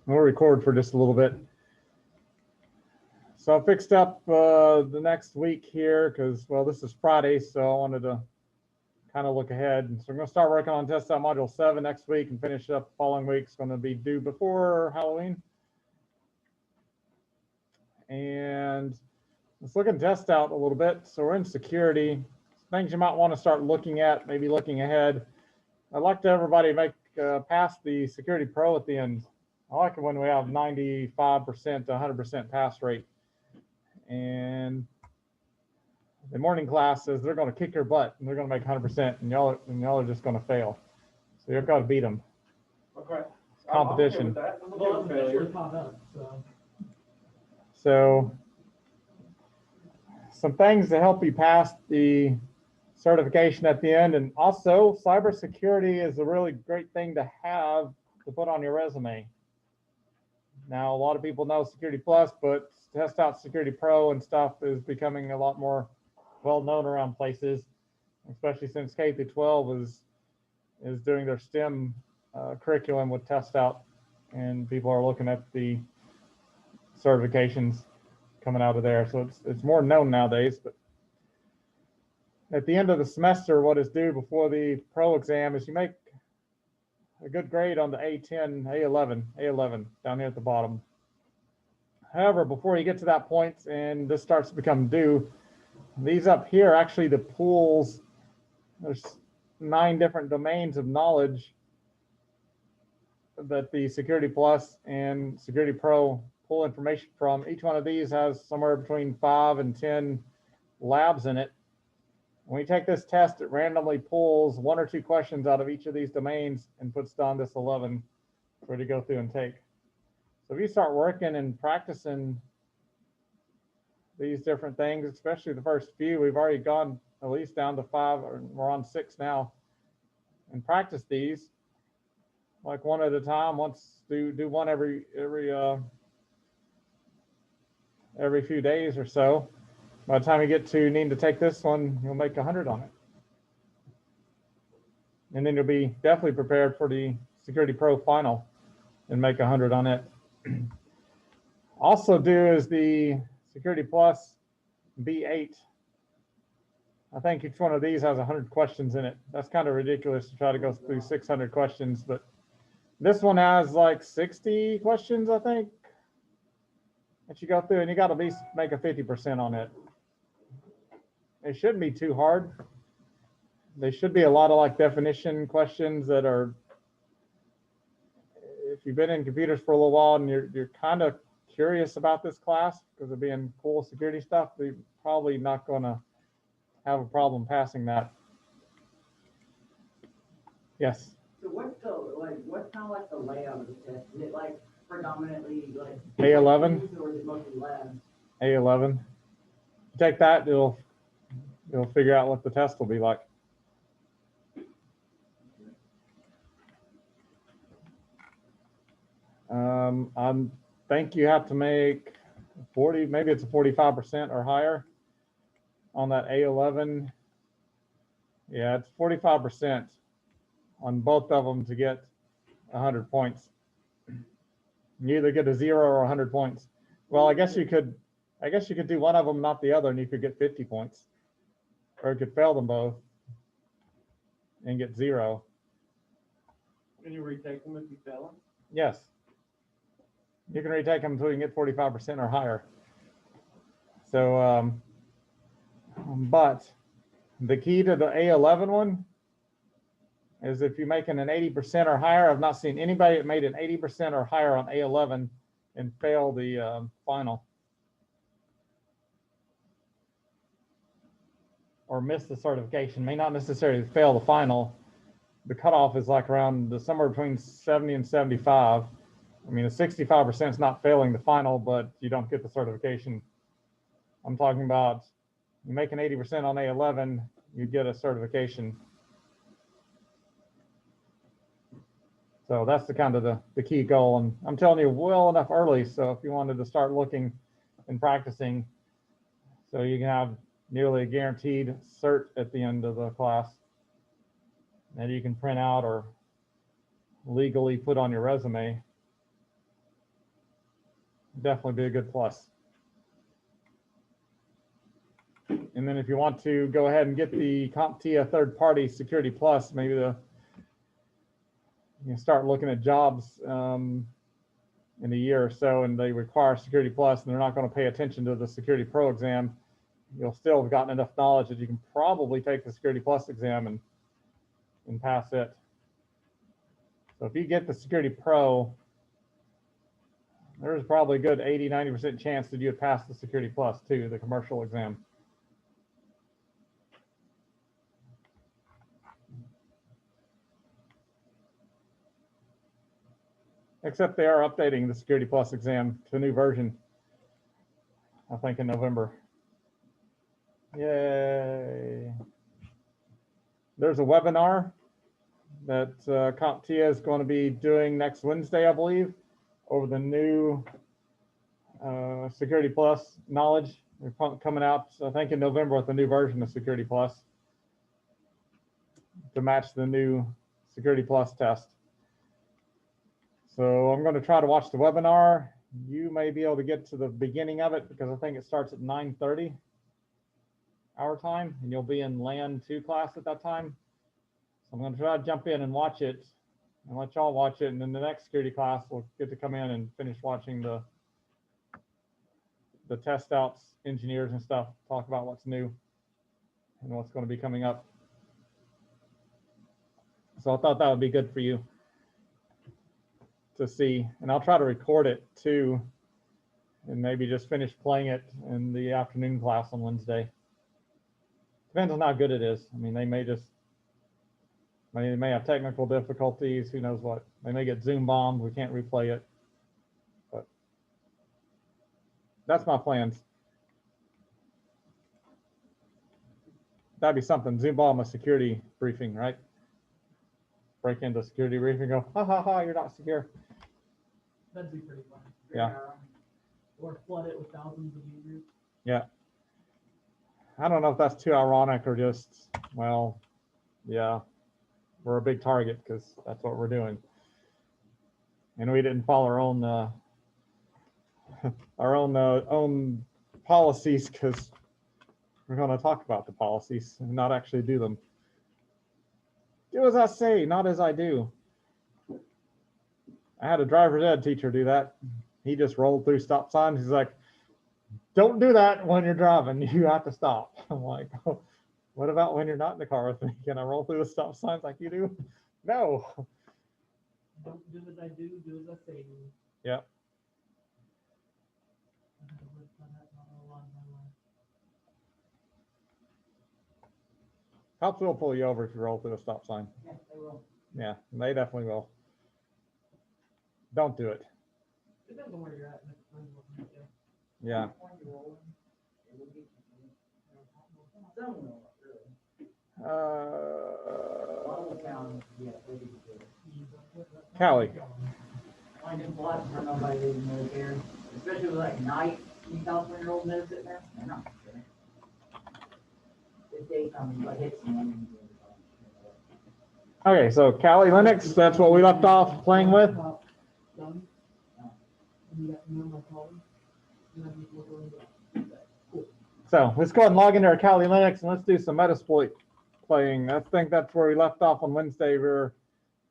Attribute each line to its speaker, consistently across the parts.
Speaker 1: We'll record for just a little bit. So I fixed up the next week here because, well, this is Friday, so I wanted to kind of look ahead. So I'm going to start working on test out module 7 next week and finish up the following week. It's going to be due before Halloween. And let's look at test out a little bit. So we're in security. Things you might want to start looking at, maybe looking ahead. I'd like to everybody make pass the Security Pro at the end. I like it when we have 95% to 100% pass rate. And the morning class says they're going to kick your butt and they're going to make 100%, and y'all are just going to fail. So you've got to beat them.
Speaker 2: Okay.
Speaker 1: It's competition.
Speaker 2: I'm okay with that.
Speaker 1: So some things to help you pass the certification at the end, and also cybersecurity is a really great thing to have to put on your resume. Now, a lot of people know Security Plus, but Test Out Security Pro and stuff is becoming a lot more well known around places, especially since K through 12 is doing their STEM curriculum with Test Out, and people are looking at the certifications coming out of there. So it's more known nowadays. But at the end of the semester, what is due before the pro exam is you make a good grade on the A10, A11 down here at the bottom. However, before you get to that point and this starts to become due, these up here, actually the pools, there's 9 different domains of knowledge that the Security Plus and Security Pro pull information from. Each one of these has somewhere between 5 and 10 labs in it. When you take this test, it randomly pulls 1 or 2 questions out of each of these domains and puts down this 11 for you to go through and take. So if you start working and practicing these different things, especially the first few, we've already gone at least down to 5, or we're on 6 now, and practice these like one at a time. Do one every few days or so. By the time you get to needing to take this one, you'll make 100 on it. And then you'll be definitely prepared for the Security Pro final and make 100 on it. Also due is the Security Plus B8. I think each one of these has 100 questions in it. That's kind of ridiculous to try to go through 600 questions, but this one has like 60 questions, I think, that you go through, and you got to at least make a 50% on it. It shouldn't be too hard. There should be a lot of like definition questions that are, if you've been in computers for a little while and you're kind of curious about this class because of being cool security stuff, you're probably not going to have a problem passing that. Yes.
Speaker 3: So what's kind of like the layout of the test? Is it like predominantly like
Speaker 1: A11
Speaker 3: or is it mostly labs?
Speaker 1: A11. Take that, it'll figure out what the test will be like. I think you have to make 40, maybe it's a 45% or higher on that A11. Yeah, it's 45% on both of them to get 100 points. You either get a 0 or 100 points. Well, I guess you could do one of them, not the other, and you could get 50 points. Or you could fail them both and get 0.
Speaker 2: Can you retake them if you fail them?
Speaker 1: Yes. You can retake them until you can get 45% or higher. So, but the key to the A11 one is if you're making an 80% or higher. I've not seen anybody that made an 80% or higher on A11 and fail the final or miss the certification. May not necessarily fail the final. The cutoff is like around somewhere between 70 and 75. I mean, a 65% is not failing the final, but you don't get the certification. I'm talking about you make an 80% on A11, you get a certification. So that's the kind of the key goal. And I'm telling you well enough early, so if you wanted to start looking and practicing, so you can have nearly a guaranteed cert at the end of the class that you can print out or legally put on your resume. Definitely be a good plus. And then if you want to go ahead and get the CompTIA third-party Security Plus, maybe you can start looking at jobs in a year or so, and they require Security Plus, and they're not going to pay attention to the Security Pro exam. You'll still have gotten enough knowledge that you can probably take the Security Plus exam and pass it. So if you get the Security Pro, there's probably a good 80–90% chance that you would pass the Security Plus too, the commercial exam. Except they are updating the Security Plus exam to a new version, I think in November. Yay. There's a webinar that CompTIA is going to be doing next Wednesday, I believe, over the new Security Plus knowledge. They're coming out, I think, in November with a new version of Security Plus to match the new Security Plus test. So I'm going to try to watch the webinar. You may be able to get to the beginning of it because I think it starts at 9:30 our time, and you'll be in LAN 2 class at that time. So I'm going to try to jump in and watch it and let y'all watch it. And then the next security class, we'll get to come in and finish watching the test outs, engineers and stuff, talk about what's new and what's going to be coming up. So I thought that would be good for you to see, and I'll try to record it too, and maybe just finish playing it in the afternoon class on Wednesday. Depends on how good it is. I mean, they may have technical difficulties, who knows what. They may get Zoom bombed, we can't replay it. But that's my plans. That'd be something, Zoom bomb a security briefing, right? Break into security briefing, go, ha ha ha, you're not secure.
Speaker 4: That'd be pretty fun.
Speaker 1: Yeah.
Speaker 4: Or flood it with thousands of users.
Speaker 1: Yeah. I don't know if that's too ironic or just, well, yeah, we're a big target because that's what we're doing. And we didn't follow our own policies because we're going to talk about the policies and not actually do them. Do as I say, not as I do. I had a driver's ed teacher do that. He just rolled through stop signs. He's like, don't do that when you're driving. You have to stop. I'm like, oh, what about when you're not in the car with me? Can I roll through the stop signs like you do? No.
Speaker 4: Don't do as I do as I say.
Speaker 1: Yeah. Cops will pull you over if you roll through a stop sign.
Speaker 3: Yeah, they will.
Speaker 1: Yeah, they definitely will. Don't do it.
Speaker 4: Depends on where you're at.
Speaker 1: Yeah.
Speaker 3: Some will, really.
Speaker 1: Callie.
Speaker 3: I didn't watch for nobody leaving really care, especially with like night, you California-old men sitting there, they're not sure. If they come, like hits them.
Speaker 1: Okay, so Kali Linux, that's what we left off playing with. So let's go ahead and log into our Kali Linux and let's do some Metasploit playing. I think that's where we left off on Wednesday. We were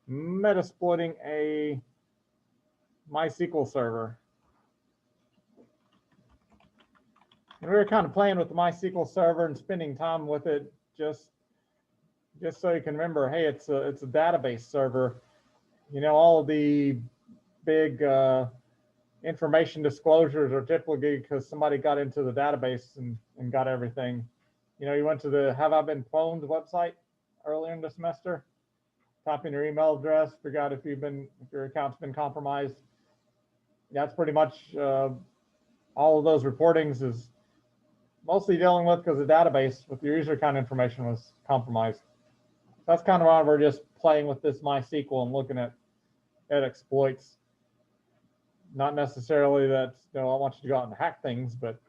Speaker 1: Metasploiting a MySQL server. And we were kind of playing with the MySQL server and spending time with it just so you can remember, hey, it's a database server. You know, all of the big information disclosures are typically because somebody got into the database and got everything. You know, you went to the Have I Been Pwned website earlier in the semester, type in your email address, figure out if your account's been compromised. That's pretty much all of those reportings is mostly dealing with because the database with your user account information was compromised. That's kind of why we're just playing with this MySQL and looking at exploits. Not necessarily that, you know, I want you to go out and hack things, but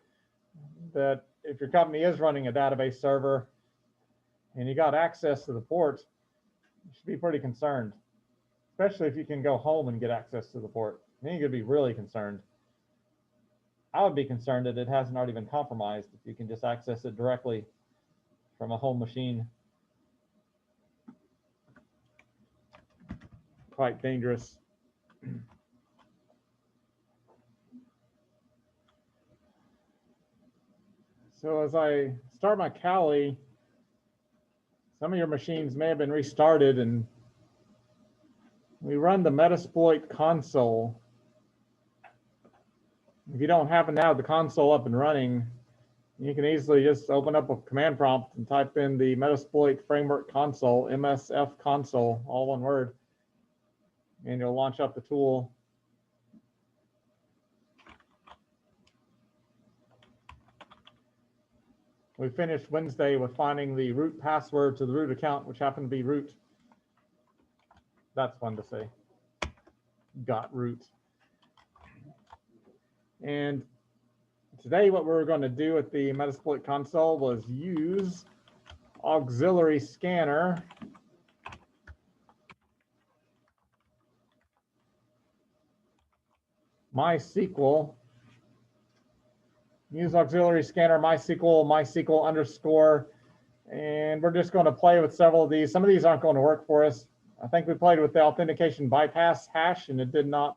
Speaker 1: that if your company is running a database server and you got access to the port, you should be pretty concerned, especially if you can go home and get access to the port. Then you could be really concerned. I would be concerned that it hasn't already been compromised if you can just access it directly from a home machine. Quite dangerous. So as I start my Kali, some of your machines may have been restarted, and we run the Metasploit console. If you don't happen to have the console up and running, you can easily just open up a command prompt and type in the Metasploit framework console, MSF console, all one word, and you'll launch up the tool. We finished Wednesday with finding the root password to the root account, which happened to be root. That's fun to say. Got root. And today what we were going to do at the Metasploit console was use auxiliary scanner MySQL. Use auxiliary scanner MySQL underscore, and we're just going to play with several of these. Some of these aren't going to work for us. I think we played with the authentication bypass hash, and it did not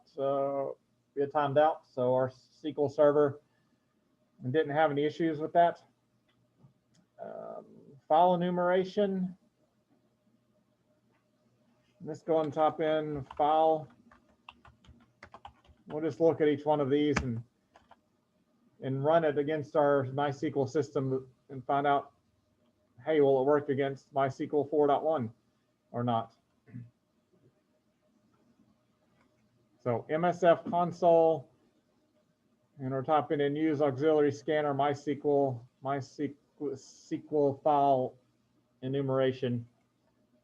Speaker 1: get timed out. So our SQL server didn't have any issues with that. File enumeration. Let's go and type in file. We'll just look at each one of these and run it against our MySQL system and find out, hey, will it work against MySQL 4.1 or not? So MSF console, and we're typing in use auxiliary scanner MySQL file enumeration.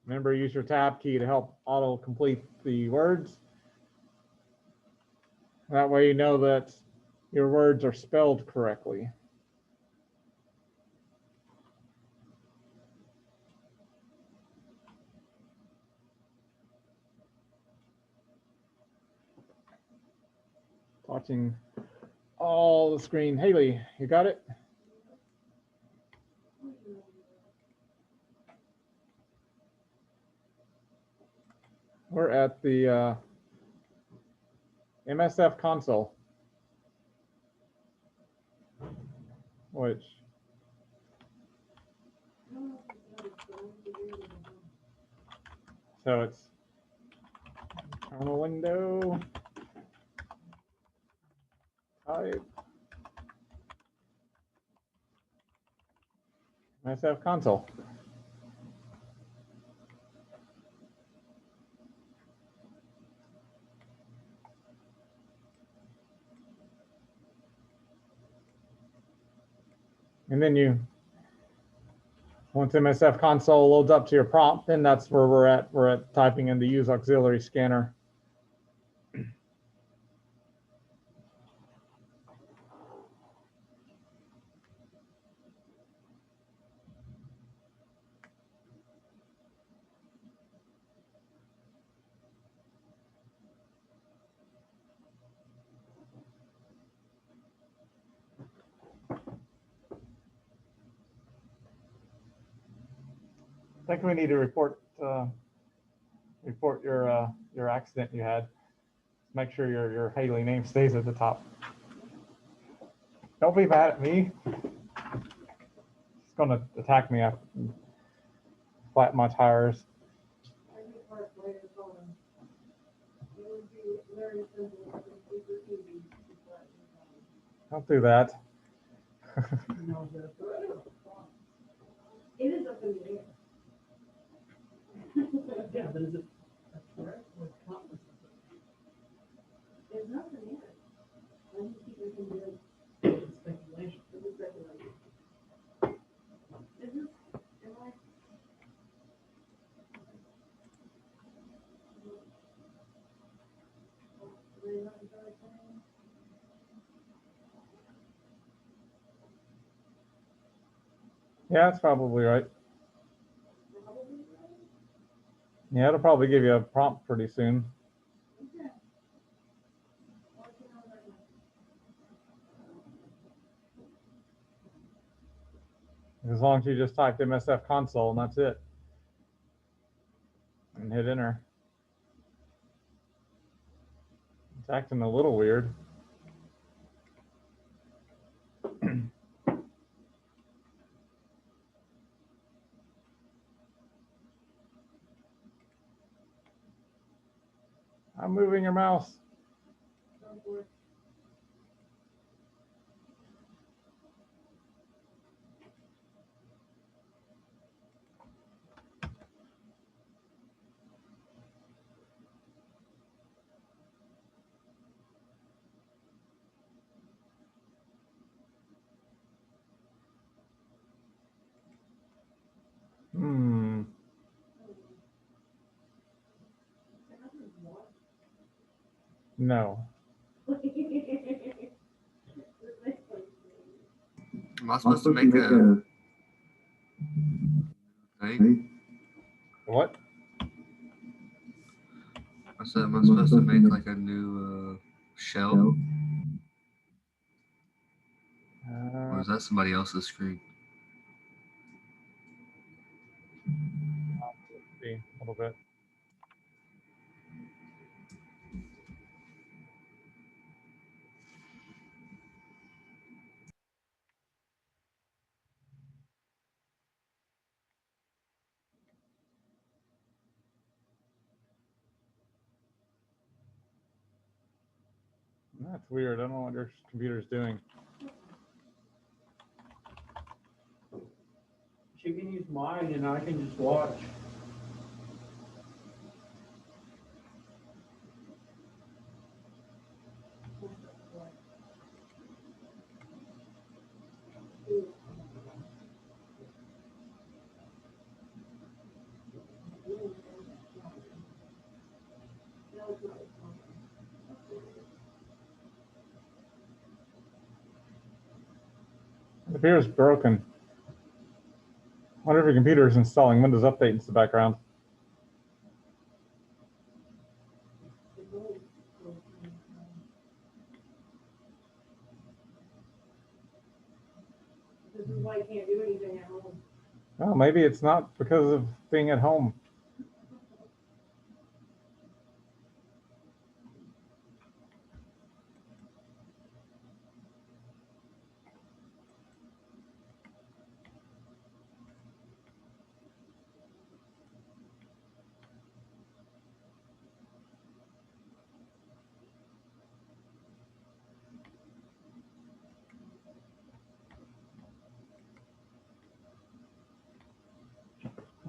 Speaker 1: Remember, use your tab key to help auto complete the words. That way you know that your words are spelled correctly. Watching all the screen. Haley, you got it? We're at the MSF console, which so it's terminal window, type MSF console. And then once MSF console loads up to your prompt, then that's where we're at. We're at typing in the use auxiliary scanner. I think we need to report your accident you had. Make sure your Haley name stays at the top. Don't be mad at me. It's gonna attack me after flatten my tires. Don't do that.
Speaker 5: It is up in the air.
Speaker 4: Yeah, but is it correct or competent?
Speaker 5: There's nothing in it. Why do you keep making good?
Speaker 4: It's speculation.
Speaker 5: This is speculation. Is this, am I?
Speaker 1: Yeah, that's probably right. Yeah, it'll probably give you a prompt pretty soon. As long as you just type MSF console and that's it. And hit enter. It's acting a little weird. I'm moving your mouse.
Speaker 5: Go for it.
Speaker 1: Hmm. No.
Speaker 6: Am I supposed to make a thing?
Speaker 1: What?
Speaker 6: I said, am I supposed to make like a new shell? Or is that somebody else's screen?
Speaker 1: Let's see a little bit. That's weird. I don't know what your computer's doing.
Speaker 2: She can use mine and I can just watch.
Speaker 1: The computer's broken. I wonder if your computer is installing Windows Update in the background.
Speaker 5: This is why you can't do anything at home.
Speaker 1: Well, maybe it's not because of being at home.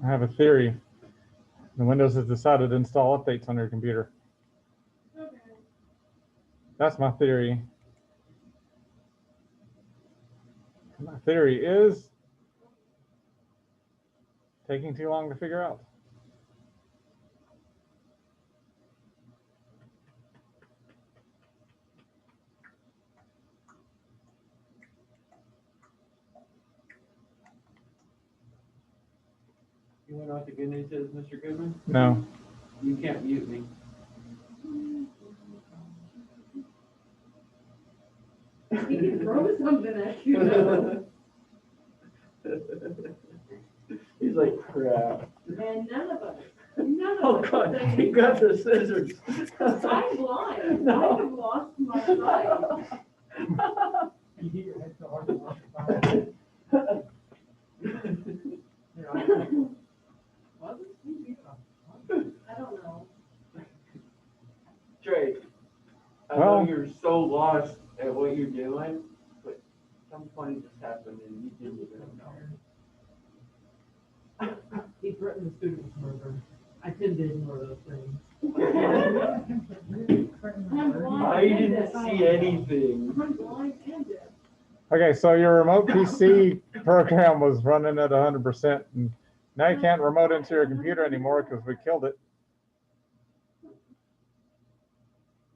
Speaker 1: I have a theory. The Windows has decided to install updates on your computer.
Speaker 5: Okay.
Speaker 1: That's my theory. My theory is taking too long to figure out.
Speaker 2: You wanna know what the good news is, Mr. Goodman?
Speaker 1: No.
Speaker 2: You can't mute me.
Speaker 5: He can throw something at you. Though.
Speaker 2: He's like, crap.
Speaker 5: And none of us
Speaker 2: Oh, God, he got the scissors.
Speaker 5: I'm blind.
Speaker 2: No.
Speaker 5: I have lost my sight.
Speaker 4: You hear your head so hard to watch the fire. Was it?
Speaker 5: I don't know.
Speaker 2: Trey, I
Speaker 1: Well-
Speaker 2: know you're so lost at what you're doing, but something funny just happened and you didn't even know.
Speaker 4: He threatened the students murder. I tend to ignore those things.
Speaker 5: I'm blind.
Speaker 2: I didn't see anything.
Speaker 5: I'm blind and deaf.
Speaker 1: Okay, so your remote PC program was running at 100%, and now you can't remote into your computer anymore because we killed it.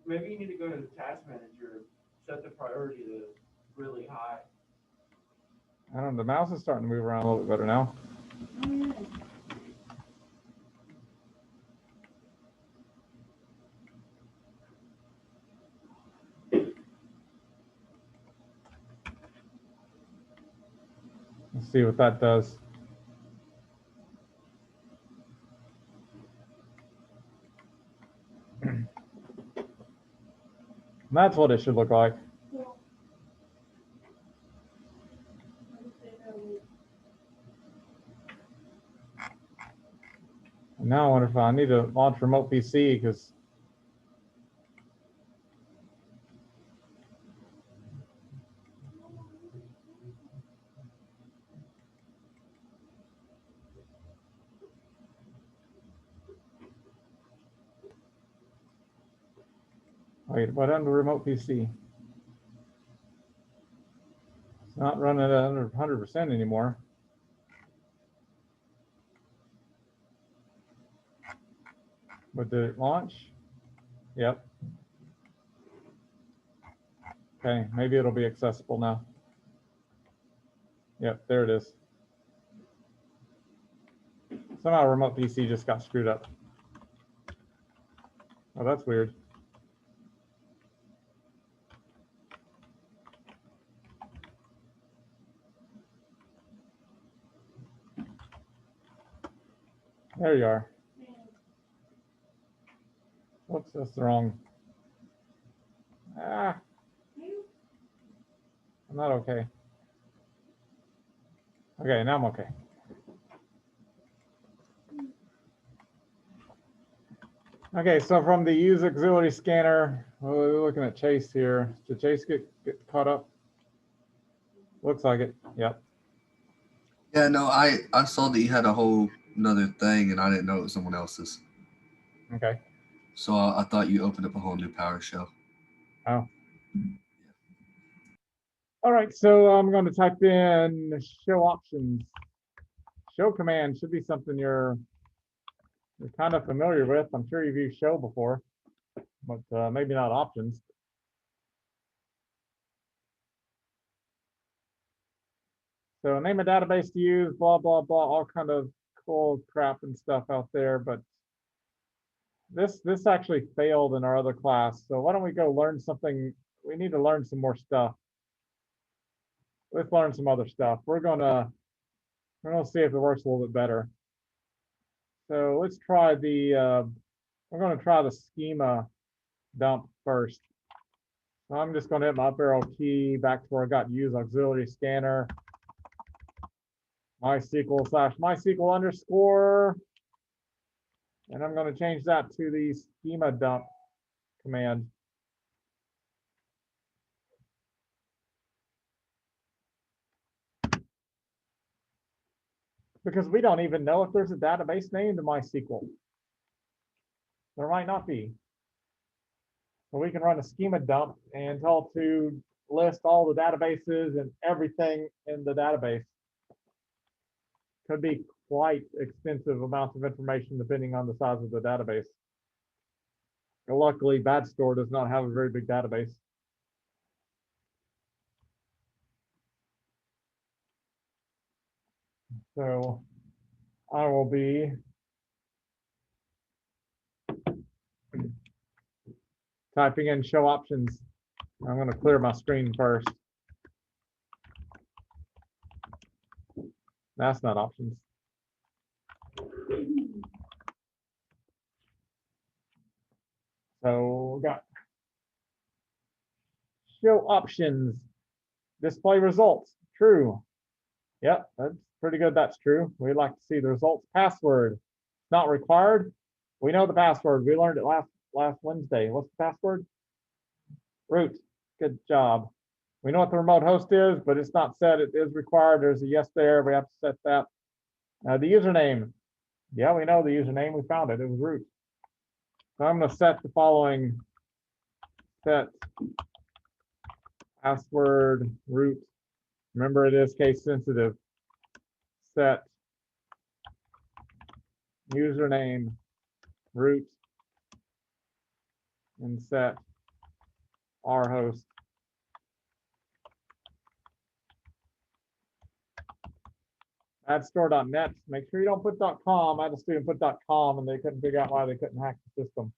Speaker 2: Maybe you need to go to the task manager, set the priority to really high.
Speaker 1: I don't know, the mouse is starting to move around a little bit better now.
Speaker 5: Oh, yeah.
Speaker 1: Let's see what that does. That's what it should look like.
Speaker 5: So. What if they know
Speaker 1: Now I wonder if I need to launch remote PC because wait, what happened to remote PC? It's not running at 100% anymore. But did it launch? Yep. Okay, maybe it'll be accessible now. Yep, there it is. Somehow remote PC just got screwed up. Oh, that's weird. There you are. Whoops, that's the wrong. Ah, I'm not okay. Okay, now I'm okay. Okay, so from the use auxiliary scanner, we're looking at Chase here. Did Chase get caught up? Looks like it. Yep.
Speaker 6: Yeah, no, I saw that you had a whole another thing, and I didn't know it was someone else's.
Speaker 1: Okay.
Speaker 6: So I thought you opened up a whole new PowerShell.
Speaker 1: Oh. All right, so I'm going to type in show options. Show command should be something you're kind of familiar with. I'm sure you've used show before, but maybe not options. So name a database to use, blah, blah, blah, all kind of cool crap and stuff out there. But this actually failed in our other class. So why don't we go learn something? We need to learn some more stuff. Let's learn some other stuff. We're gonna see if it works a little bit better. So let's try the, we're gonna try the schema dump first. So I'm just gonna hit my up arrow key back to where I got use auxiliary scanner. MySQL/MySQL underscore. And I'm going to change that to the schema dump command. Because we don't even know if there's a database named MySQL. There might not be. So we can run a schema dump and tell it to list all the databases and everything in the database. Could be quite extensive amounts of information depending on the size of the database. Luckily, BadStore does not have a very big database. So I will be typing in show options. I'm going to clear my screen first. That's not options. So we got show options, display results, true. Yep, that's pretty good. That's true. We'd like to see the results. Password, not required. We know the password. We learned it last Wednesday. What's the password? Root. Good job. We know what the remote host is, but it's not set. It is required. There's a yes there. We have to set that. The username. Yeah, we know the username. We found it. It was root. So I'm going to set the following. Set password root. Remember, it is case sensitive. Set username root and set our host. Badstore.net. Make sure you don't put .com. I had a student put .com and they couldn't figure out why they couldn't hack the system.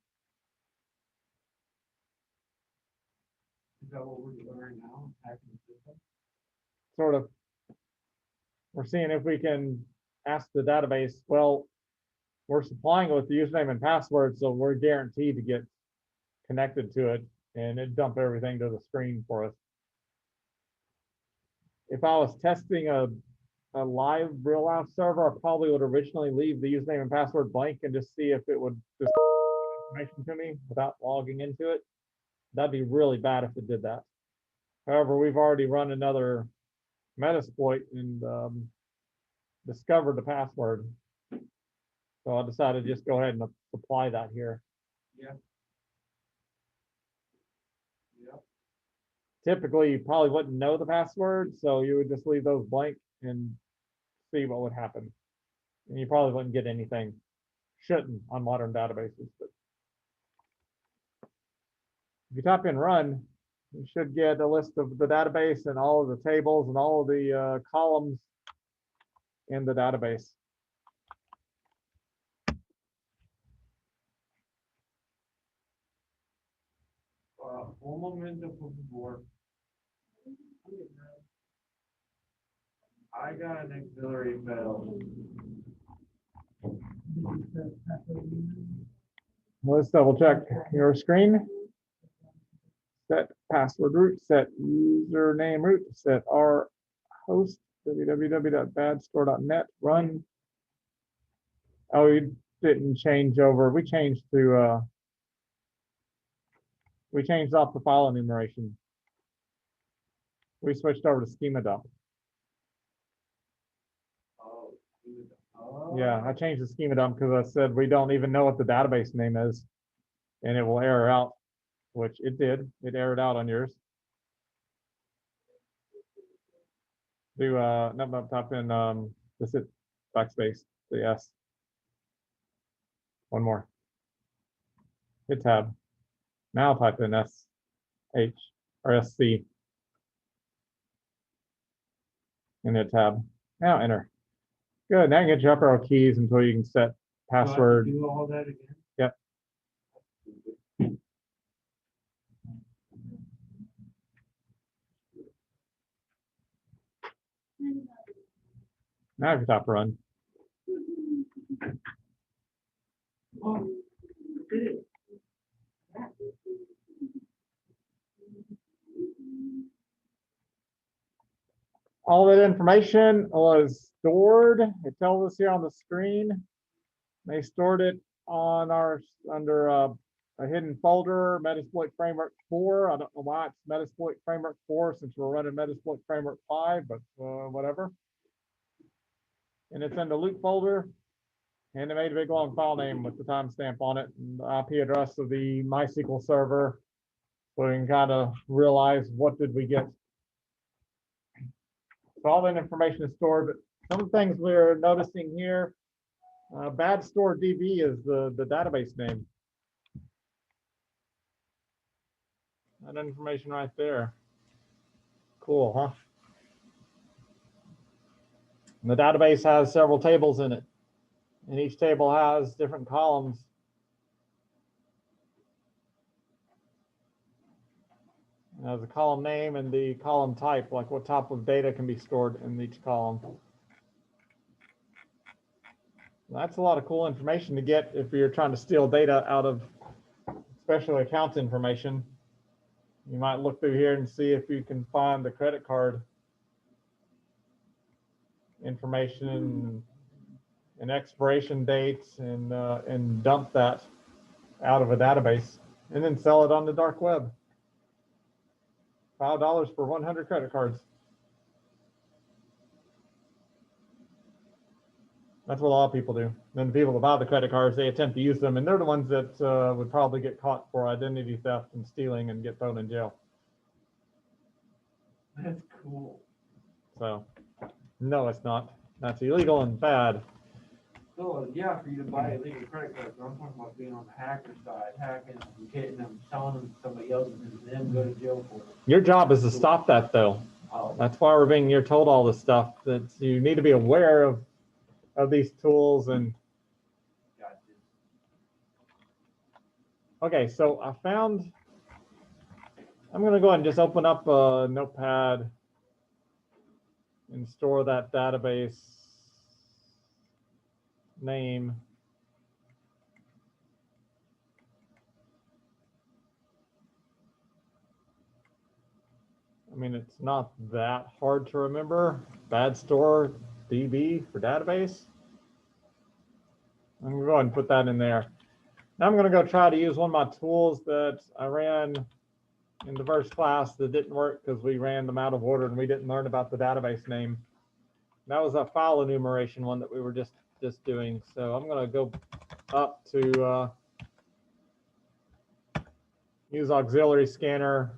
Speaker 2: Is that what we're learning now? Hacking the system?
Speaker 1: Sort of. we're seeing if we can ask the database, well, we're supplying it with the username and password, so we're guaranteed to get connected to it and it dump everything to the screen for us. If I was testing a live real life server, I probably would originally leave the username and password blank and just see if it would just information to me without logging into it. That'd be really bad if it did that. However, we've already run another Metasploit and discovered the password. So I decided to just go ahead and apply that here.
Speaker 2: Yeah.
Speaker 1: Typically, you probably wouldn't know the password, so you would just leave those blank and see what would happen. And you probably wouldn't get anything. Shouldn't on modern databases. But if you type in run, you should get a list of the database and all of the tables and all of the columns in the database.
Speaker 2: Un momento, por favor. I got an auxiliary fail.
Speaker 1: Let's double check your screen. Set password root, set username root, set our host, www.badstore.net, run. Oh, we didn't change over. We changed off the file enumeration. We switched over to schema dump. Yeah, I changed the schema dump because I said we don't even know what the database name is, and it will error out, which it did. It errored out on yours. Do no, type in just hit backspace, the S. One more. Hit tab. Now type in SH or SC. And hit tab. Now enter. Good. Now you get your up arrow keys until you can set password.
Speaker 2: Do all that again?
Speaker 1: Yep. Now you tap run.
Speaker 2: Oh, did it?
Speaker 1: All that information was stored. It tells us here on the screen. They stored it on our under a hidden folder, Metasploit Framework 4. I don't know why it's Metasploit Framework 4 since we're running Metasploit Framework 5, but whatever. And it's in the loop folder. And they made a big long file name with the timestamp on it and the IP address of the MySQL server. So we can kind of realize what did we get. So all that information is stored, but some of the things we're noticing here, BadStoreDB is the database name. That information right there. Cool, huh? And the database has several tables in it, and each table has different columns. It has a column name and the column type, like what type of data can be stored in each column. That's a lot of cool information to get if you're trying to steal data out of, especially account information. You might look through here and see if you can find the credit card information and expiration dates and dump that out of a database and then sell it on the dark web. $5 for 100 credit cards. That's what a lot of people do. Then the people that buy the credit cards, they attempt to use them, and they're the ones that would probably get caught for identity theft and stealing and get thrown in jail.
Speaker 2: That's cool.
Speaker 1: So, no, it's not. That's illegal and bad.
Speaker 2: So, yeah, for you to buy illegal credit cards, I'm talking about being on the hacker side, hacking, getting them, selling them to somebody else, and then go to jail for it.
Speaker 1: Your job is to stop that, though.
Speaker 2: Oh,
Speaker 1: That's why we're being here told all this stuff, that you need to be aware of these tools. And
Speaker 2: gotcha.
Speaker 1: okay, so I found, I'm going to go ahead and just open up a notepad and store that database name. I mean, it's not that hard to remember. Bad store DB for database. I'm gonna go ahead and put that in there. Now I'm gonna go try to use one of my tools that I ran in the first class that didn't work because we ran them out of order and we didn't learn about the database name. That was a file enumeration one that we were just doing. So I'm gonna go up to use auxiliary scanner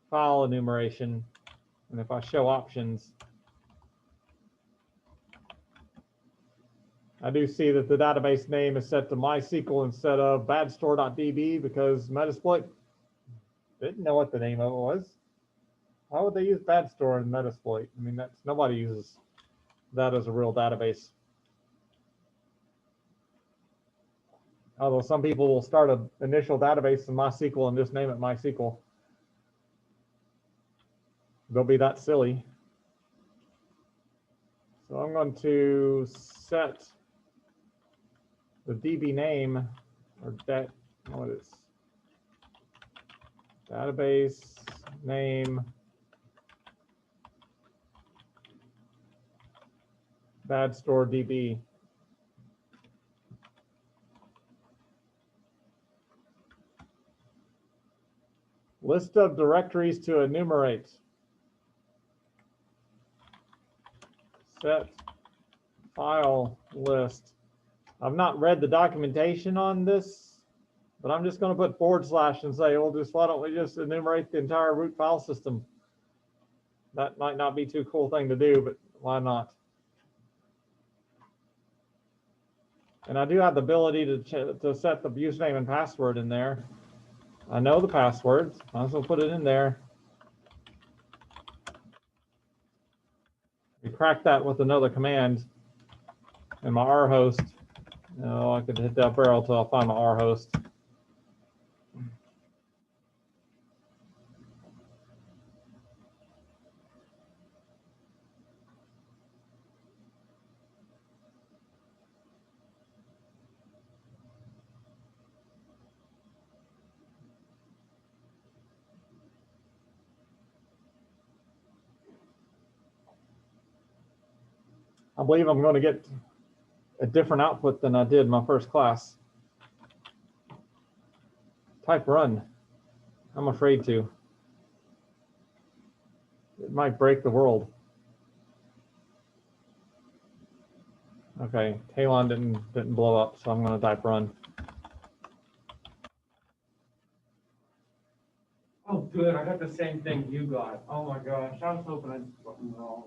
Speaker 1: file enumeration. And if I show options, I do see that the database name is set to MySQL instead of badstore.db because Metasploit didn't know what the name of it was. Why would they use badstore in Metasploit? I mean, nobody uses that as a real database. Although some people will start an initial database in MySQL and just name it MySQL. They'll be that silly. So I'm going to set the DB name, or that, what is database name badstore DB. List of directories to enumerate. Set file list. I've not read the documentation on this, but I'm just going to put / and say, well, why don't we just enumerate the entire root file system? That might not be too cool thing to do, but why not? And I do have the ability to set the username and password in there. I know the passwords. I also put it in there. We crack that with another command in my rhost. No, I could hit that barrel till I find my rhost. I believe I'm going to get a different output than I did in my first class. Type run. I'm afraid to. It might break the world. Okay, Talon didn't blow up, so I'm going to type run.
Speaker 2: Oh, good, I got the same thing you got. Oh my gosh, I was hoping I'd something wrong.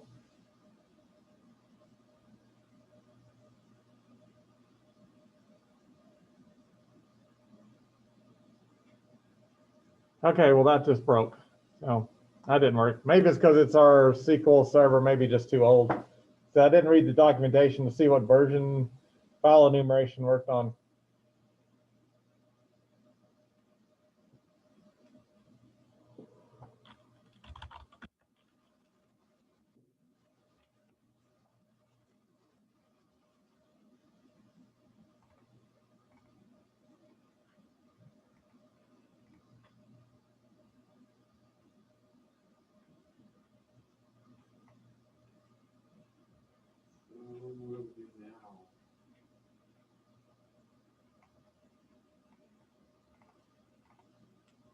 Speaker 1: Okay, well that just broke. So that didn't work. Maybe it's because it's our SQL server, maybe just too old. So I didn't read the documentation to see what version file enumeration worked on.
Speaker 2: What do we do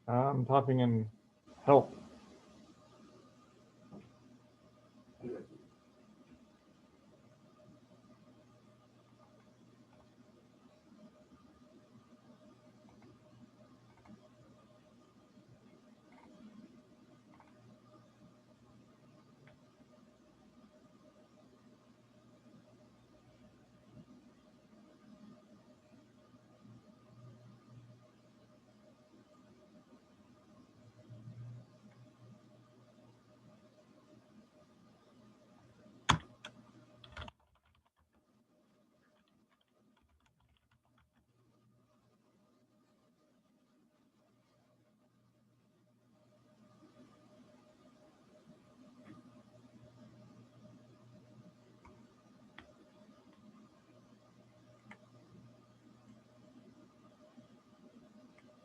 Speaker 2: now?
Speaker 1: I'm typing in help.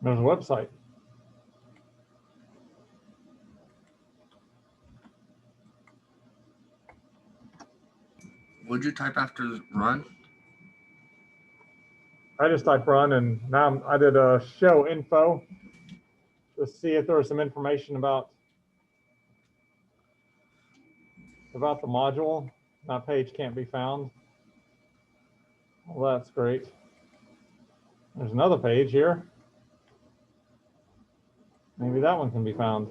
Speaker 1: There's a website.
Speaker 6: What'd you type after run?
Speaker 1: I just typed run, and now I did a show info to see if there was some information about the module. That page can't be found. Well, that's great. There's another page here. Maybe that one can be found.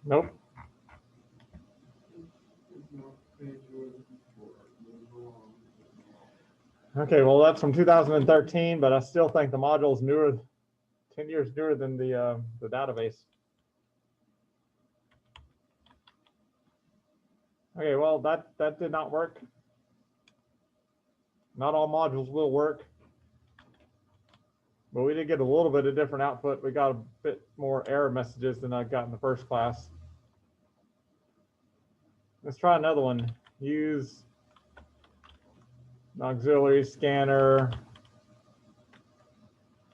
Speaker 1: Nope. Okay, well, that's from 2013, but I still think the module is newer, 10 years newer than the database. Okay, well, that did not work. Not all modules will work, but we did get a little bit of different output. We got a bit more error messages than I got in the first class. Let's try another one. Use an auxiliary scanner,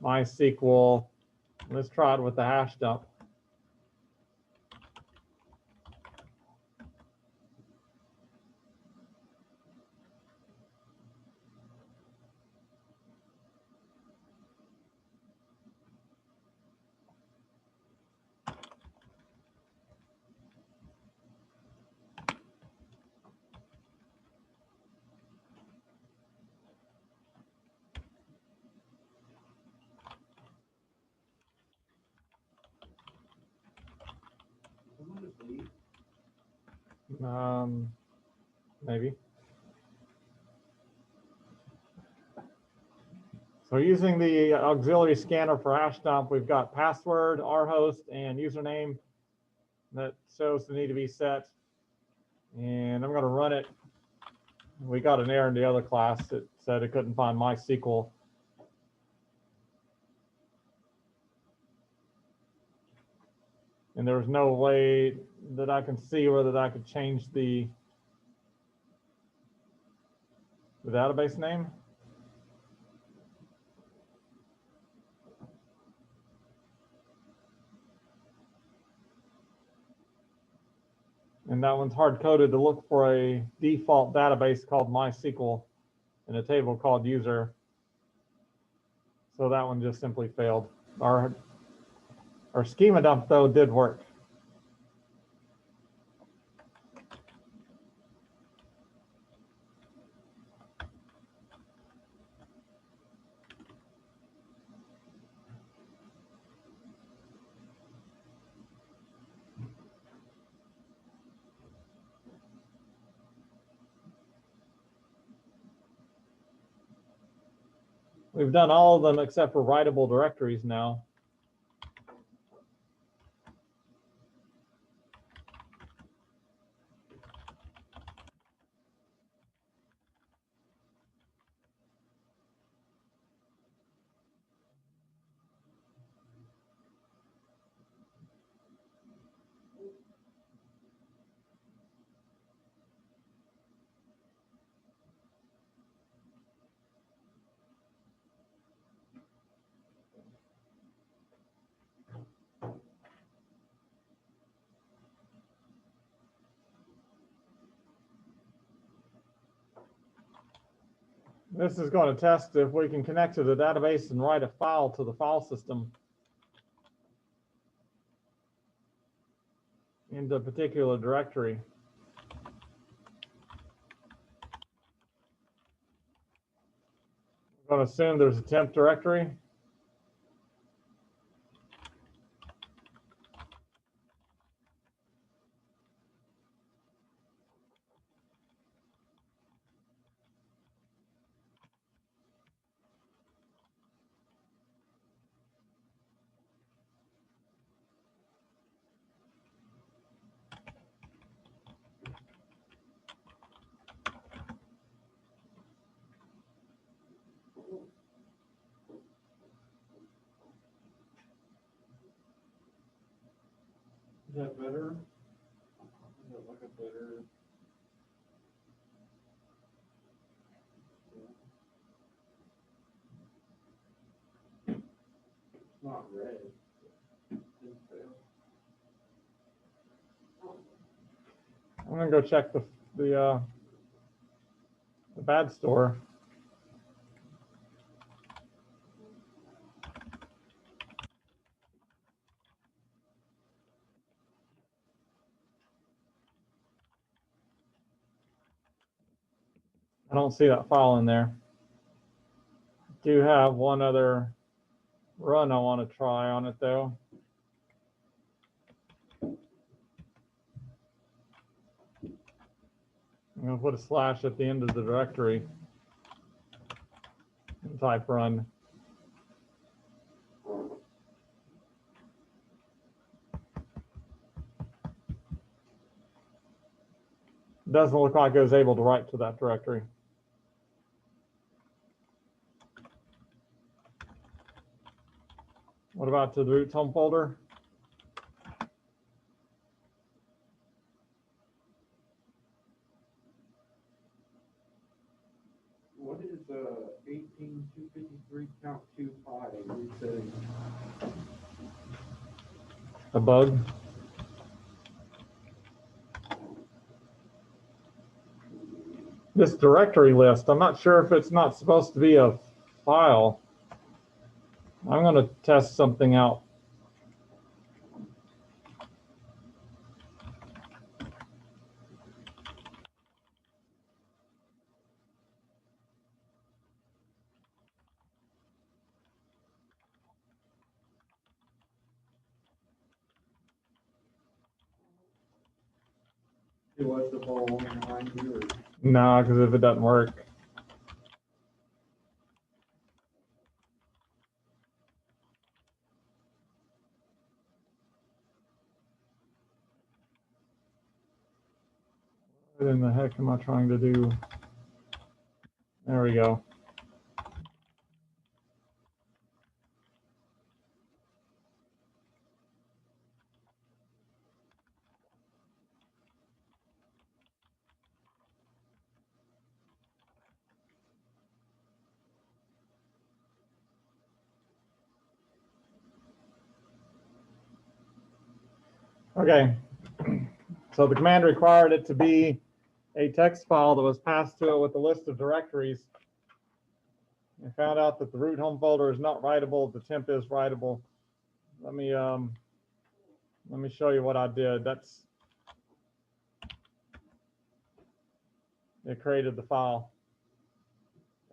Speaker 1: MySQL. Let's try it with the hash dump. Maybe. So using the auxiliary scanner for hash dump, we've got password, rhost, and username that shows the need to be set. And I'm going to run it. We got an error in the other class that said it couldn't find MySQL. And there was no way that I can see whether I could change the database name. And that one's hard coded to look for a default database called MySQL in a table called user. So that one just simply failed. Our schema dump though did work. We've done all of them except for writable directories now. This is going to test if we can connect to the database and write a file to the file system into a particular directory. I'm going to assume there's a temp directory.
Speaker 2: Is that better? Is that like a better? It's not red. Didn't fail.
Speaker 1: I'm gonna go check the bad store. I don't see that file in there. Do have one other run I want to try on it though. I'm gonna put a slash at the end of the directory and type run. Doesn't look like I was able to write to that directory. What about to the root home folder?
Speaker 2: What is 18.253 count 2.5 resetting?
Speaker 1: A bug? This directory list, I'm not sure if it's not supposed to be a file. I'm going to test something out.
Speaker 2: You watch the ball behind you, or
Speaker 1: No, because if it doesn't work. What in the heck am I trying to do? There we go. Okay, so the command required it to be a text file that was passed to it with a list of directories. I found out that the root home folder is not writable, the temp is writable. Let me show you what I did. It created the file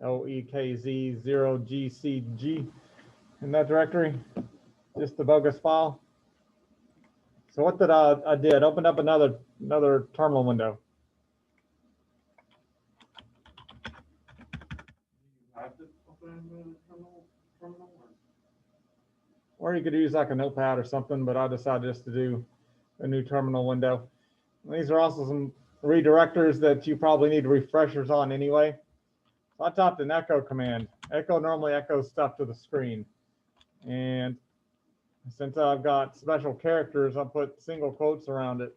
Speaker 1: OEKZ0GCG in that directory, just the bogus file. So what did I did? Opened up another terminal window.
Speaker 2: you have to open the terminal,
Speaker 1: Or you could use like a notepad or something, but I decided just to do a new terminal window. And these are also some redirectors that you probably need refreshers on anyway. So I typed an echo command. Echo normally echoes stuff to the screen. And since I've got special characters, I put single quotes around it.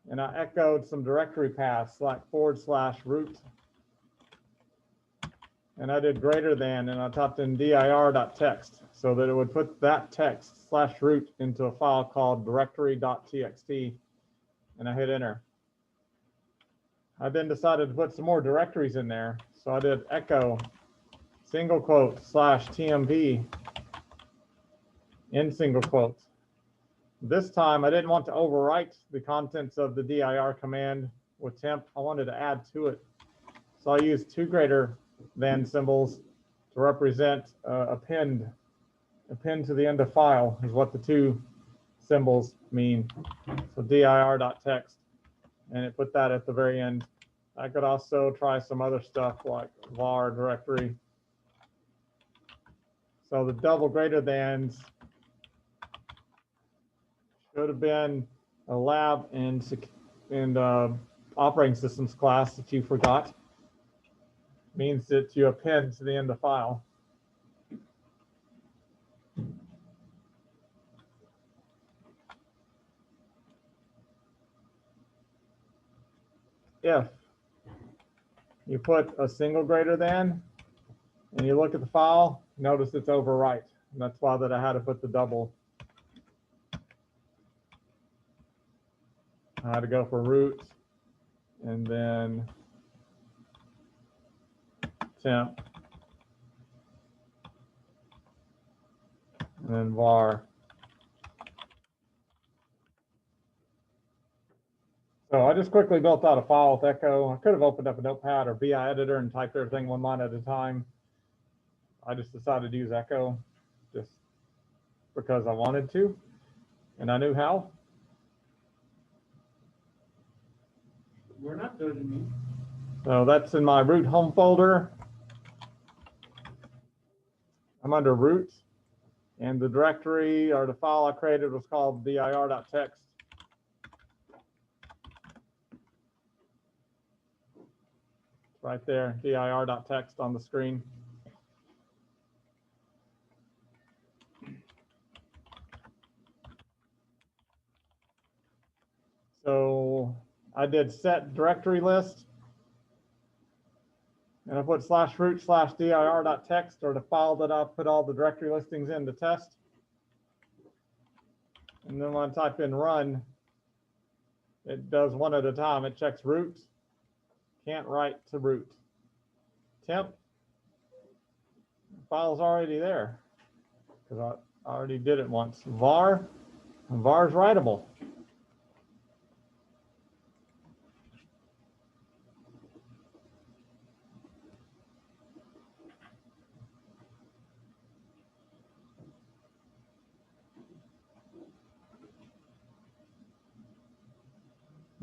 Speaker 1: And I echoed some directory paths like /root. And I did greater than, and I typed in dir.txt so that it would put that text /root into a file called directory.txt. And I hit enter. I then decided to put some more directories in there. So I did echo single quote /tmp in single quotes. This time I didn't want to overwrite the contents of the dir command with temp. I wanted to add to it. So I used two greater than symbols to represent append. Append to the end of file is what the two symbols mean. So dir.txt, and it put that at the very end. I could also try some other stuff like var directory. So the double greater thans should have been a lab and operating systems class that you forgot. Means that you append to the end of file. if you put a single greater than and you look at the file, notice it's overwrite. And that's why that I had to put the double. I had to go for root and then temp and then var. So I just quickly built out a file with Echo. I could have opened up a notepad or BI editor and typed everything one line at a time. I just decided to use Echo just because I wanted to and I knew how.
Speaker 2: We're not judging you.
Speaker 1: So that's in my root home folder. I'm under root, and the directory or the file I created was called dir.txt. Right there, dir.txt on the screen. So I did set directory list, and I put /root/dir.txt, or the file that I put all the directory listings in to test. And then when I type in run, it does one at a time. It checks root, can't write to root. Temp, the file's already there because I already did it once. Var, and var's writable.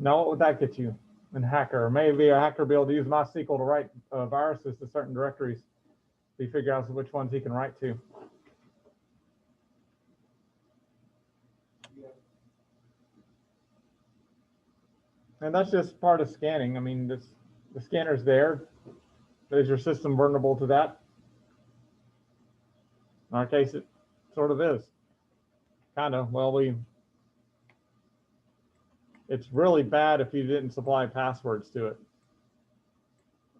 Speaker 1: Now, what would that get you in Hacker? Maybe a hacker be able to use MySQL to write viruses to certain directories. He figure out which ones he can write to. And that's just part of scanning. I mean, the scanner's there. Is your system vulnerable to that? In our case, it sort of is. Kind of. Well, it's really bad if you didn't supply passwords to it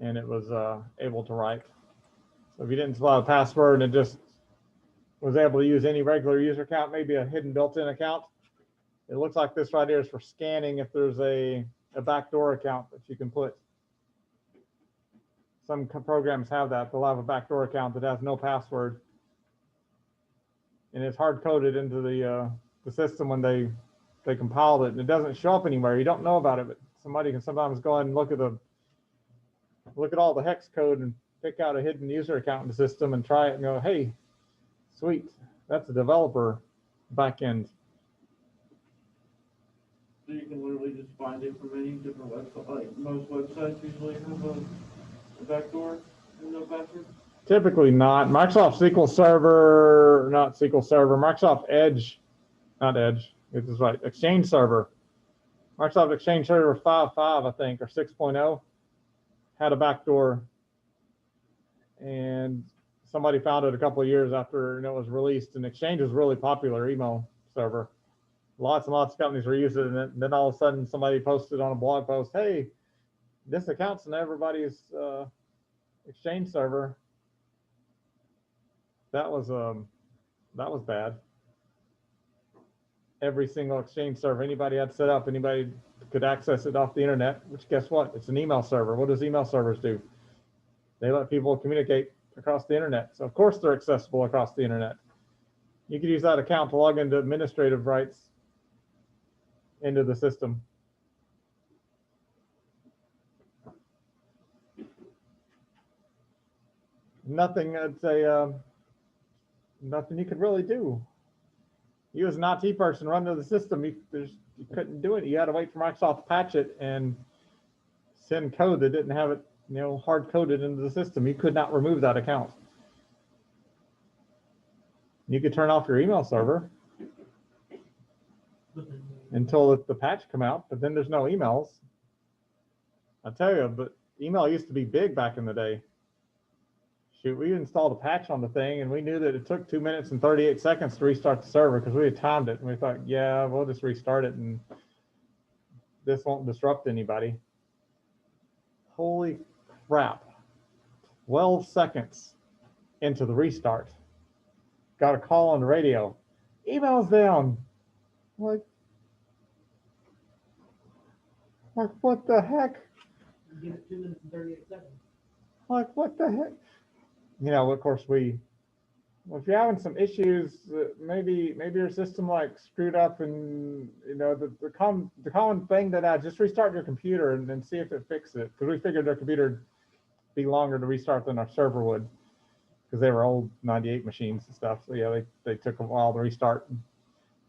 Speaker 1: and it was able to write. So if you didn't supply a password and it just was able to use any regular user account, maybe a hidden built-in account, it looks like this right here is for scanning if there's a backdoor account that you can put. Some programs have that. They'll have a backdoor account that has no password, and it's hard-coded into the system when they compiled it, and it doesn't show up anywhere. You don't know about it, but somebody can sometimes go ahead and look at all the hex code and pick out a hidden user account in the system and try it and go, hey, sweet, that's a developer backend.
Speaker 2: So you can literally just find it from any different website. Like most websites usually have a backdoor and no password.
Speaker 1: Typically not. Microsoft SQL Server, not SQL Server, Microsoft Edge, not Edge, it is right, Exchange Server. Microsoft Exchange Server 5.5, I think, or 6.0 had a backdoor, and somebody found it a couple of years after it was released. And Exchange was really popular email server. Lots and lots of companies were using it, and then all of a sudden somebody posted on a blog post, hey, this account's in everybody's Exchange server. That was bad. Every single Exchange server anybody had set up, anybody could access it off the internet, which guess what? It's an email server. What does email servers do? They let people communicate across the internet. So of course they're accessible across the internet. You could use that account to log into administrative rights into the system. Nothing, I'd say, nothing you could really do. You as an IT person run to the system, you couldn't do it. You had to wait for Microsoft to patch it and send code that didn't have it, hard coded into the system. You could not remove that account. You could turn off your email server until the patch come out, but then there's no emails. I tell you, but email used to be big back in the day. Shoot, we installed a patch on the thing, and we knew that it took 2 minutes and 38 seconds to restart the server because we had timed it, and we thought, yeah, we'll just restart it, and this won't disrupt anybody. Holy crap. 12 seconds into the restart. Got a call on the radio. Email's down. Like what the heck?
Speaker 4: Give it 2 minutes and 38 seconds.
Speaker 1: Like what the heck? You know, of course if you're having some issues, maybe your system like screwed up, and you know the common thing that just restart your computer and then see if it fixes it, because we figured their computer would be longer to restart than our server would, because they were old 98 machines and stuff. So yeah, they took a while to restart.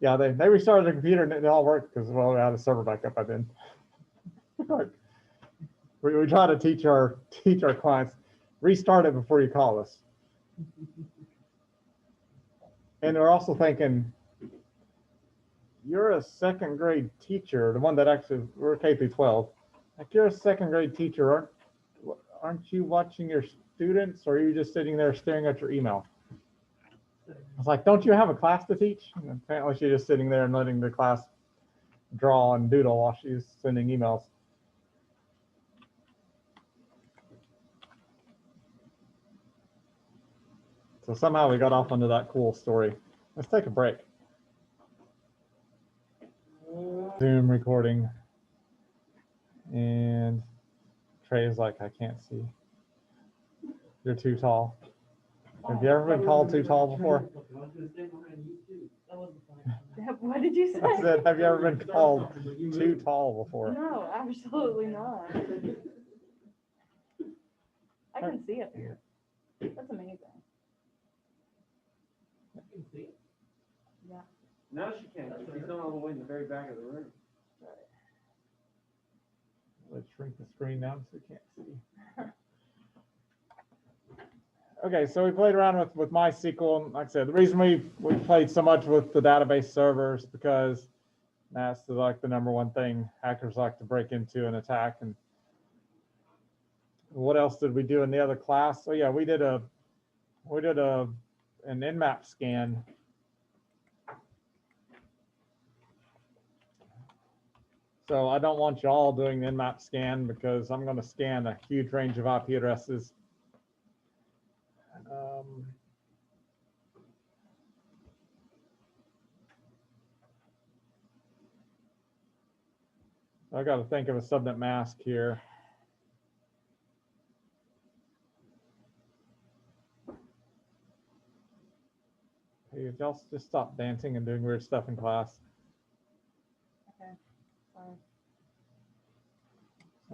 Speaker 1: Yeah, they restarted the computer and it all worked because, well, we had a server backup by then. we try to teach our clients, restart it before you call us. And we're also thinking, you're a second grade teacher, the one that actually, we're K through 12. Like, you're a second grade teacher, aren't you watching your students, or are you just sitting there staring at your email? I was like, don't you have a class to teach? And apparently she's just sitting there and letting the class draw and doodle while she's sending emails. So somehow we got off onto that cool story. Let's take a break. Zoom recording. And Trey's like, I can't see. You're too tall. Have you ever been called too tall before?
Speaker 5: What did you say?
Speaker 1: I said, have you ever been called too tall before?
Speaker 5: No, absolutely not. I can see it. That's amazing. Yeah.
Speaker 2: No, she can't. She's not all the way in the very back of the room.
Speaker 1: Let's shrink the screen down so you can't see. Okay, so we played around with MySQL. And like I said, the reason we played so much with the database servers, because that's like the #1 thing hackers like to break into and attack. And what else did we do in the other class? Oh yeah, we did an Nmap scan. So I don't want you all doing the Nmap scan, because I'm going to scan a huge range of IP addresses. I got to think of a subnet mask here. Hey, y'all just stop dancing and doing weird stuff in class.
Speaker 5: Okay. Sorry.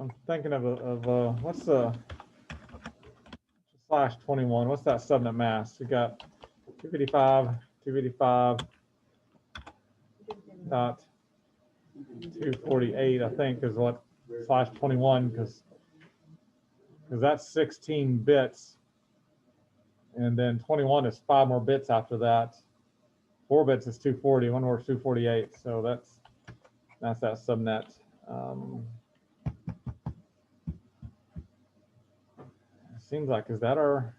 Speaker 1: I'm thinking of what's the /21? What's that subnet mask? We got 255.248, I think, is what /21, because that's 16 bits, and then 21 is 5 more bits after that. 4 bits is 240, 1 more is 248. So that's that subnet. Seems like, is that our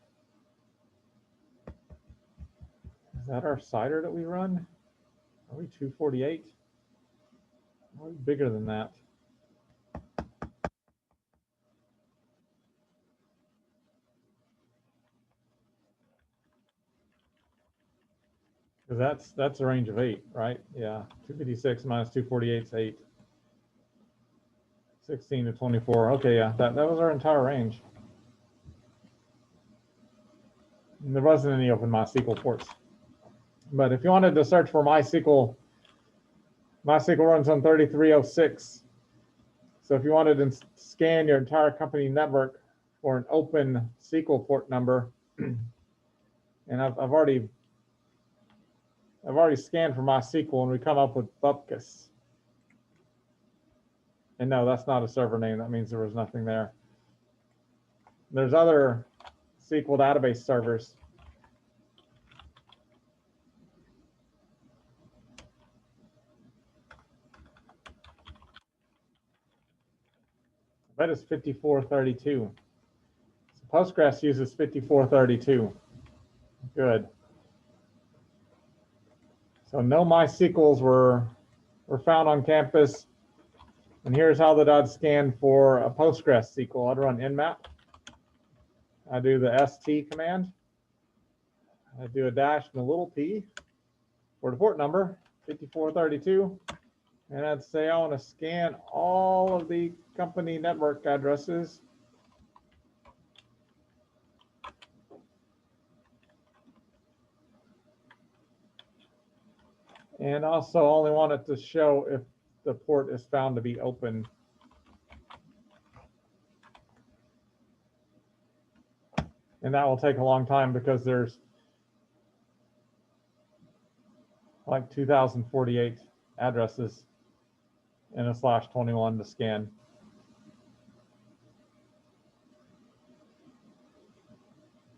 Speaker 1: CIDR that we run? Are we 248? Are we bigger than that? Because that's a range of 8, right? Yeah, 256 minus 248 is 8. 16 to 24. Okay, yeah, that was our entire range. And there wasn't any open MySQL ports. But if you wanted to search for MySQL runs on 3306. So if you wanted to scan your entire company network for an open SQL port number, and I've already scanned for MySQL, and we come up with Bupkis. And no, that's not a server name. That means there was nothing there. There's other SQL database servers. That is 5432. So Postgres uses 5432. Good. So no MySQLs were found on campus. And here's how that I'd scan for a Postgres SQL. I'd run nmap. I do the st command. I do a dash and a little p for the port number, 5432. And I'd say I want to scan all of the company network addresses. And also only want it to show if the port is found to be open. And that will take a long time because there's like 2048 addresses in a /21 to scan.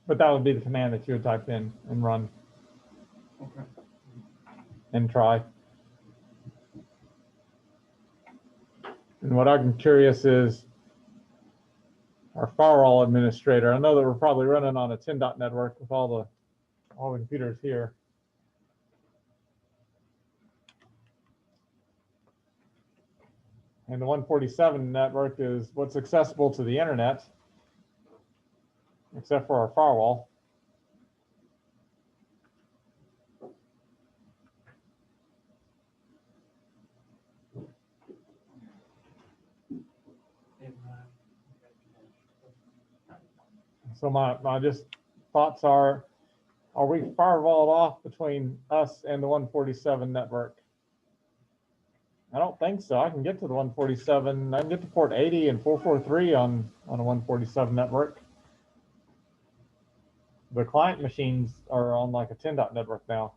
Speaker 1: But that would be the command that you would type in and run.
Speaker 2: Okay.
Speaker 1: And try. And what I'm curious is our firewall administrator. I know that we're probably running on a 10 dot network with all the computers here. And the 147 network is what's accessible to the internet, except for our firewall. So my just thoughts are we firewalled off between us and the 147 network? I don't think so. I can get to the 147. I can get to port 80 and 443 on a 147 network. The client machines are on like a 10 dot network now.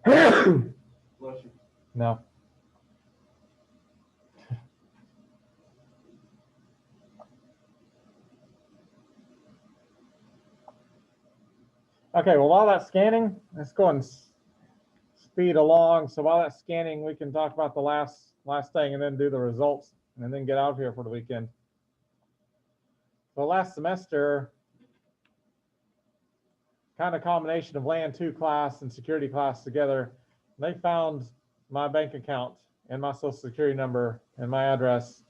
Speaker 2: Bless you.
Speaker 1: No. Okay, well, while that's scanning, let's go and speed along. So while that's scanning, we can talk about the last thing and then do the results and then get out of here for the weekend. So last semester, kind of combination of LAN 2 class and security class together, they found my bank account and my social security number and my address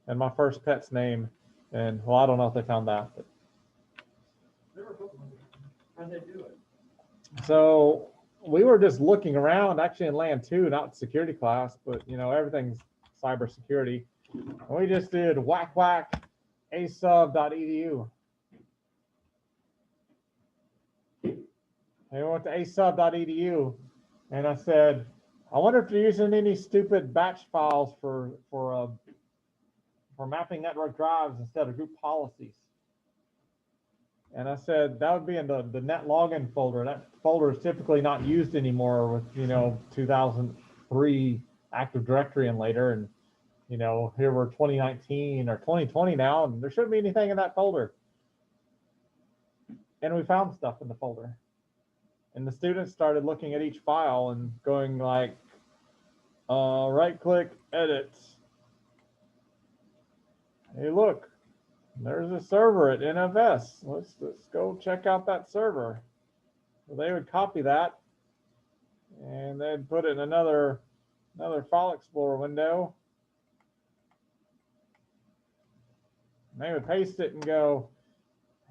Speaker 1: and my first pet's name. And well, I don't know if they found that, but
Speaker 2: How'd they do it?
Speaker 1: so we were just looking around, actually in LAN 2, not security class, but you know, everything's cybersecurity. And we just did whack asub.edu. And we went to asub.edu and I said, I wonder if you're using any stupid batch files for mapping network drives instead of group policies. And I said, that would be in the net login folder. That folder is typically not used anymore with, you know, 2003 Active Directory and later. And, you know, here we're 2019 or 2020 now, and there shouldn't be anything in that folder. And we found stuff in the folder. And the students started looking at each file and going like, right click, edit. Hey, look. There's a server at NFS. Let's go check out that server. So they would copy that and they'd put it in another file explorer window. And they would paste it and go,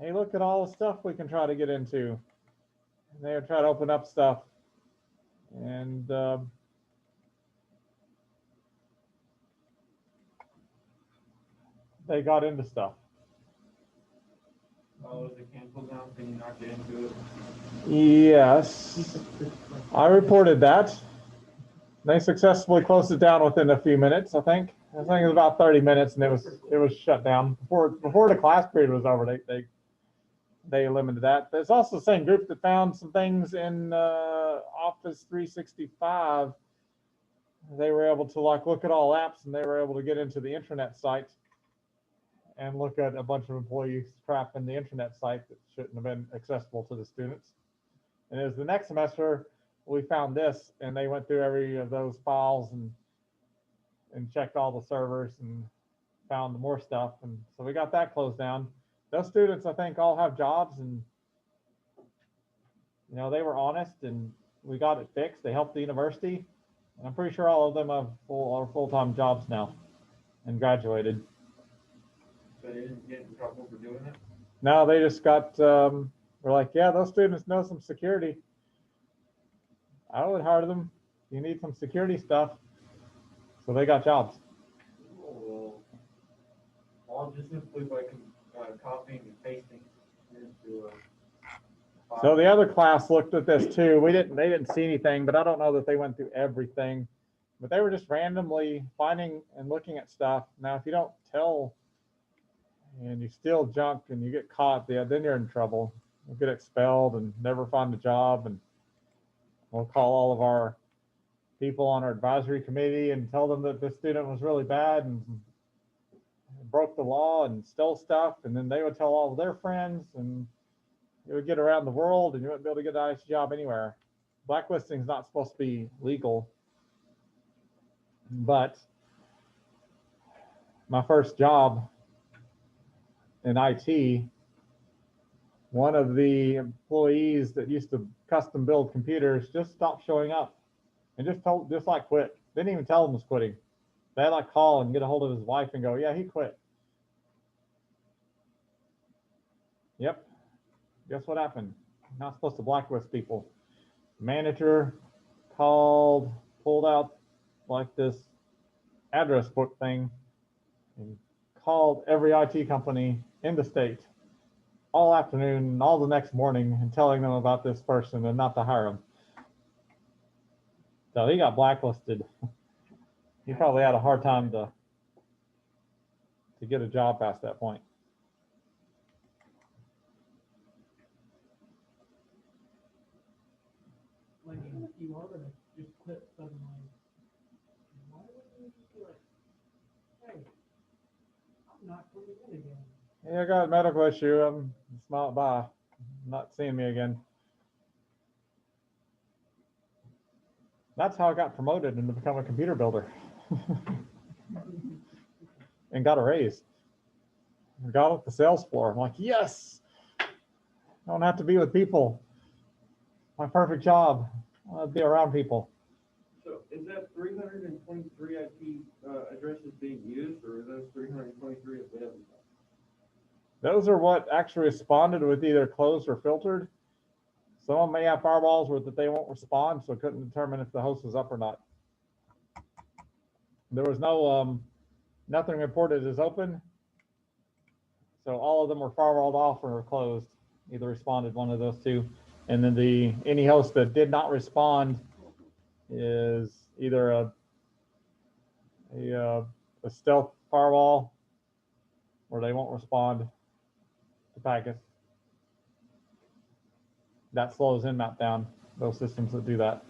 Speaker 1: hey, look at all the stuff we can try to get into. And they would try to open up stuff. And they got into stuff.
Speaker 2: Oh, the cancel down thing, you knocked it into it.
Speaker 1: Yes, I reported that. They successfully closed it down within a few minutes, I think. I think it was about 30 minutes, and it was shut down before the class period was over. They eliminated that. There's also the same group that found some things in Office 365. They were able to like look at all apps, and they were able to get into the intranet site and look at a bunch of employees crap in the intranet site that shouldn't have been accessible to the students. And it was the next semester we found this, and they went through every of those files and checked all the servers and found more stuff. And so we got that closed down. Those students, I think, all have jobs and you know, they were honest and we got it fixed. They helped the university. And I'm pretty sure all of them have full-time jobs now and graduated.
Speaker 2: So they didn't get in trouble for doing it?
Speaker 1: No, they just got, we're like, yeah, those students know some security. I would hire them. You need some security stuff. So they got jobs.
Speaker 2: Well, I'll just simply by copying and pasting into a.
Speaker 1: So the other class looked at this too. They didn't see anything, but I don't know that they went through everything. But they were just randomly finding and looking at stuff. Now, if you don't tell and you steal junk and you get caught, then you're in trouble. You'll get expelled and never find a job. And we'll call all of our people on our advisory committee and tell them that this student was really bad and broke the law and stole stuff. And then they would tell all of their friends, and it would get around the world, and you wouldn't be able to get a nice job anywhere. Blacklisting is not supposed to be legal. But my first job in IT, one of the employees that used to custom build computers just stopped showing up and just like quit. Didn't even tell him he was quitting. They had like call and get a hold of his wife and go, yeah, he quit. Yep. Guess what happened? Not supposed to blacklist people. Manager called, pulled out like this address book thing and called every IT company in the state all afternoon, all the next morning, and telling them about this person and not to hire him. So he got blacklisted. He probably had a hard time to get a job past that point.
Speaker 4: Like, if you are gonna just quit suddenly, why wouldn't you just be like, hey, I'm not quitting in again?
Speaker 1: Yeah, I got a medical issue. I'm smile, bye. Not seeing me again. That's how I got promoted and to become a computer builder. And got a raise. I got off the sales floor. I'm like, yes, I don't have to be with people. My perfect job. I want to be around people.
Speaker 2: So is that 323 IP addresses being used, or are those 323 available?
Speaker 1: Those are what actually responded with either closed or filtered. Some of them may have firewalls where that they won't respond, so couldn't determine if the host was up or not. There was no nothing reported as open, so all of them were firewalled off or closed. Either responded, one of those two. And then any host that did not respond is either a stealth firewall, where they won't respond to packets. That slows Nmap down, those systems that do that.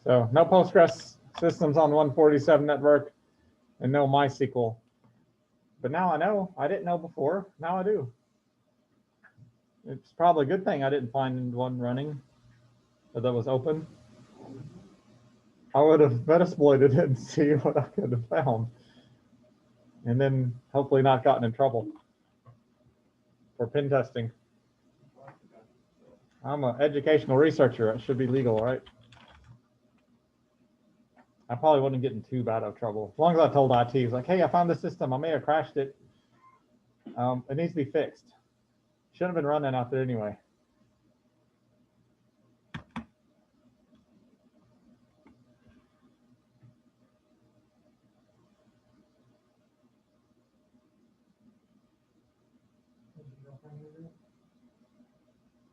Speaker 1: So no Postgres systems on 147 network and no MySQL. But now I know. I didn't know before. Now I do. It's probably a good thing I didn't find one running that was open. I would have metasploited it and see what I could have found. And then hopefully not gotten in trouble for pen testing. I'm an educational researcher. It should be legal, right? I probably wouldn't get in too bad of trouble. As long as I told IT, it's like, hey, I found the system. I may have crashed it. It needs to be fixed. Shouldn't have been running out there anyway.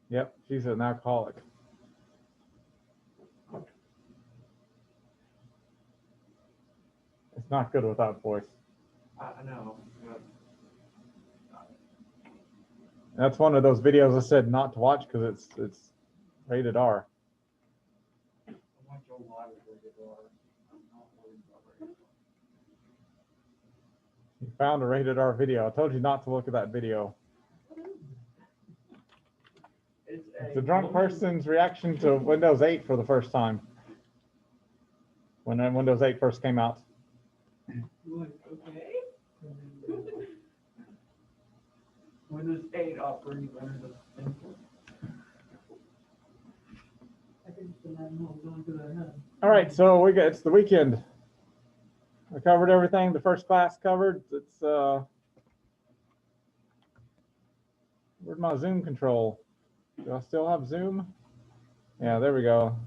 Speaker 1: Yep, she's an alcoholic. It's not good without voice.
Speaker 2: I know.
Speaker 1: That's one of those videos I said not to watch because it's rated R.
Speaker 2: I want your live rated R. I'm not worried about rated R.
Speaker 1: You found a rated R video. I told you not to look at that video. It's a drunk person's reaction to Windows 8 for the first time. when Windows 8 first came out.
Speaker 4: You're like, okay.
Speaker 2: Windows 8 operating under the simple.
Speaker 4: I can just imagine what was going through their head.
Speaker 1: All right, so it's the weekend. I covered everything. The first class covered. It's where's my Zoom control? Do I still have Zoom? Yeah, there we go.